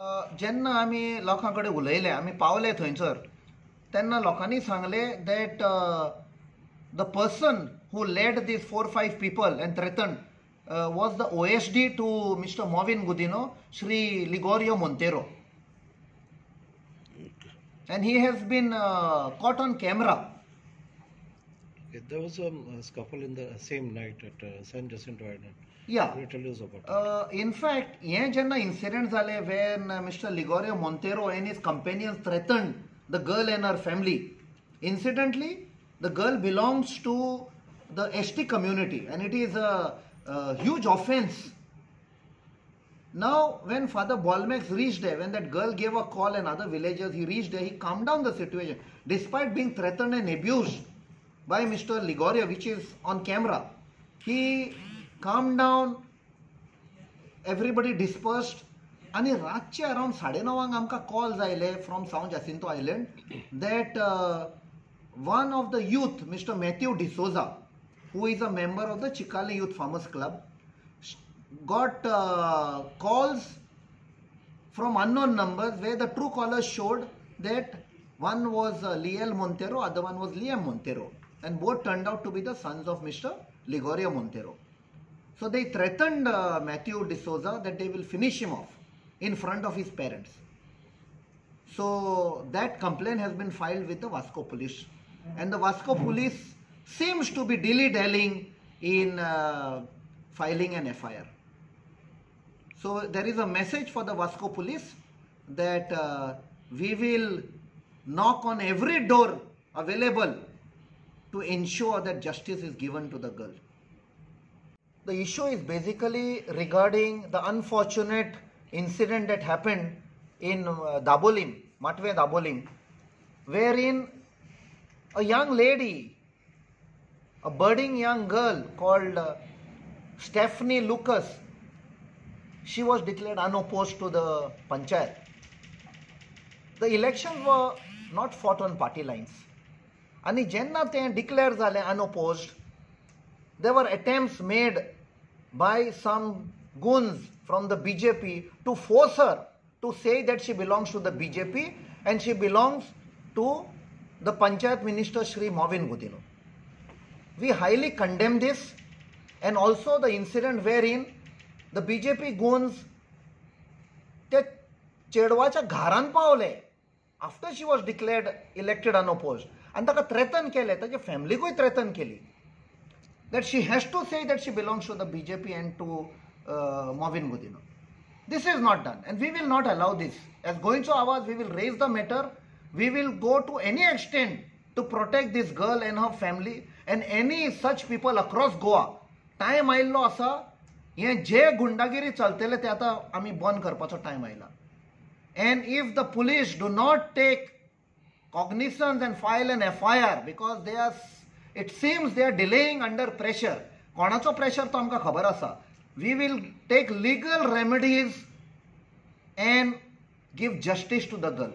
जेन्ना आमी लोकां कडेन उलयले, आमी पावले थंयसर, तेन्ना लोकांनी सांगले that the person who led these 4-5 people and threatened was the OSD to Mr. Movin Gudino, Sri Ligorio Montero. And he has been caught on camera. There was a scuffle in the same night at San Jacinto Island. Yeah. Can you tell us about it? In fact, हे जेन्ना incident जाले when Mr. Ligorio Montero and his companions threatened the girl and her family. Incidentally, the girl belongs to the ST community and it is a huge offense. Now, when Father Bolmex reached there, when that girl gave a call and other villagers, he reached there, he calmed down the situation. Despite being threatened and abused by Mr. Ligorio, which is on camera, he calmed down, everybody dispersed. आणि रातचे around 9:30 आमकां calls आयले from Sawan Jacinto island that one of the youth, Mr. Matthew D'Souza, who is a member of the Chicali Youth Farmers Club, got calls from unknown numbers where the true callers showed that one was Liel Montero, other one was Liam Montero, and both turned out to be the sons of Mr. Ligorio Montero. So they threatened Matthew D'Souza that they will finish him off in front of his parents. So that complaint has been filed with the Vasco police, and the Vasco police seems to be dilly-dallying in filing an FIR. So there is a message for the Vasco police that we will knock on every door available to ensure that justice is given to the girl. The issue is basically regarding the unfortunate incident that happened in Dabolim, Matve Dabolim, wherein a young lady, a budding young girl called Stephanie Lucas, she was declared unopposed to the panchayat. The elections were not fought on party lines. And jenna te declared zale unopposed, there were attempts made by some goons from the BJP to force her to say that she belongs to the BJP and she belongs to the Panchayat Minister Sri Movin Gudino. We highly condemn this, and also the incident wherein the BJP goons te chedwacha gharan paवले after she was declared elected unopposed and taka threaten केले, ताचे family कोई threaten केली that she has to say that she belongs to the BJP and to Movin Gudino. This is not done, and we will not allow this. As Goincho Awaz, we will raise the matter. We will go to any extent to protect this girl and her family and any such people across Goa. Time आयल्लो असा, हे जे गुंडागिरी चलतले ते आता आमी बंद करपाचो time आयला. And if the police do not take cognizance and file an FIR because it seems they are delaying under pressure. कोणाचो pressure तो आमकां खबर आसा. We will take legal remedies and give justice to the girl.